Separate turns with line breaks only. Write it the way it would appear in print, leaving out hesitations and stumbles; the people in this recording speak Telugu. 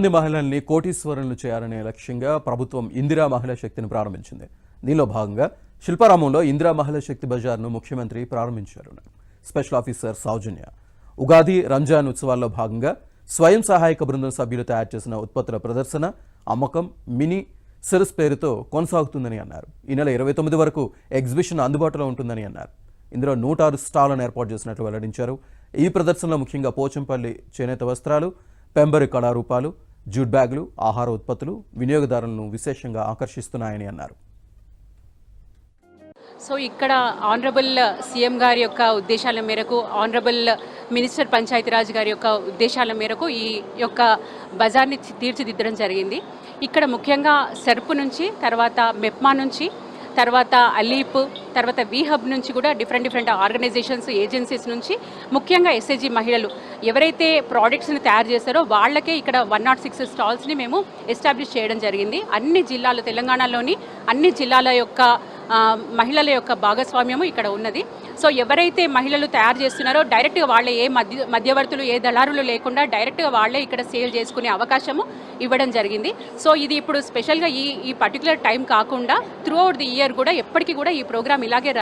మంది మహిళల్ని కోటీశ్వరులను చేయాలనే లక్ష్యంగా ప్రభుత్వం ఇందిరా మహిళా శక్తిని ప్రారంభించింది. దీనిలో భాగంగా శిల్పారామంలో ఇందిరా మహిళా శక్తి బజార్ను ముఖ్యమంత్రి ప్రారంభించారు. స్పెషల్ ఆఫీసర్ సౌజన్య ఉగాది, రంజాన్ ఉత్సవాల్లో భాగంగా స్వయం సహాయక బృందం సభ్యులు తయారు చేసిన ఉత్పత్తుల ప్రదర్శన, అమ్మకం మినీ సిరస్ పేరుతో కొనసాగుతుందని అన్నారు. ఈ నెల 29 వరకు ఎగ్జిబిషన్ అందుబాటులో ఉంటుందని అన్నారు. ఇందులో 106 స్టాళ్లను ఏర్పాటు చేసినట్లు వెల్లడించారు. ఈ ప్రదర్శనలో ముఖ్యంగా పోచంపల్లి చేనేత వస్త్రాలు, పెంబరి కళారూపాలు, జూట్ బ్యాగులు, ఆహార ఉత్పత్తులు వినియోగదారులను విశేషంగా ఆకర్షిస్తున్నాయని అన్నారు.
సో ఇక్కడ ఆనరబుల్ సీఎం గారి యొక్క ఉద్దేశాల మేరకు, ఆనరబుల్ మినిస్టర్ పంచాయతీరాజ్ గారి యొక్క ఉద్దేశాల మేరకు ఈ యొక్క బజార్ని తీర్చిదిద్దడం జరిగింది. ఇక్కడ ముఖ్యంగా సెర్పు నుంచి, తర్వాత మెప్మా నుంచి, తర్వాత అలీప్, తర్వాత వీహబ్ నుంచి కూడా డిఫరెంట్ ఆర్గనైజేషన్స్, ఏజెన్సీస్ నుంచి ముఖ్యంగా ఎస్ఏజీ మహిళలు ఎవరైతే ప్రోడక్ట్స్ని తయారు చేస్తారో వాళ్ళకే ఇక్కడ 106 స్టాల్స్ని మేము ఎస్టాబ్లిష్ చేయడం జరిగింది. అన్ని జిల్లాలు, తెలంగాణలోని అన్ని జిల్లాల యొక్క మహిళల యొక్క భాగస్వామ్యము ఇక్కడ ఉన్నది. సో ఎవరైతే మహిళలు తయారు చేస్తున్నారో డైరెక్ట్గా వాళ్ళే ఏ మధ్యవర్తులు, ఏ దళారులు లేకుండా డైరెక్ట్గా వాళ్ళే ఇక్కడ సేల్ చేసుకునే అవకాశము ఇవ్వడం జరిగింది. సో ఇది ఇప్పుడు స్పెషల్గా ఈ పర్టికులర్ టైం కాకుండా త్రూ అవుట్ ది ఇయర్ కూడా ఎప్పటికీ కూడా ఈ ప్రోగ్రామ్ ఇలాగే రన్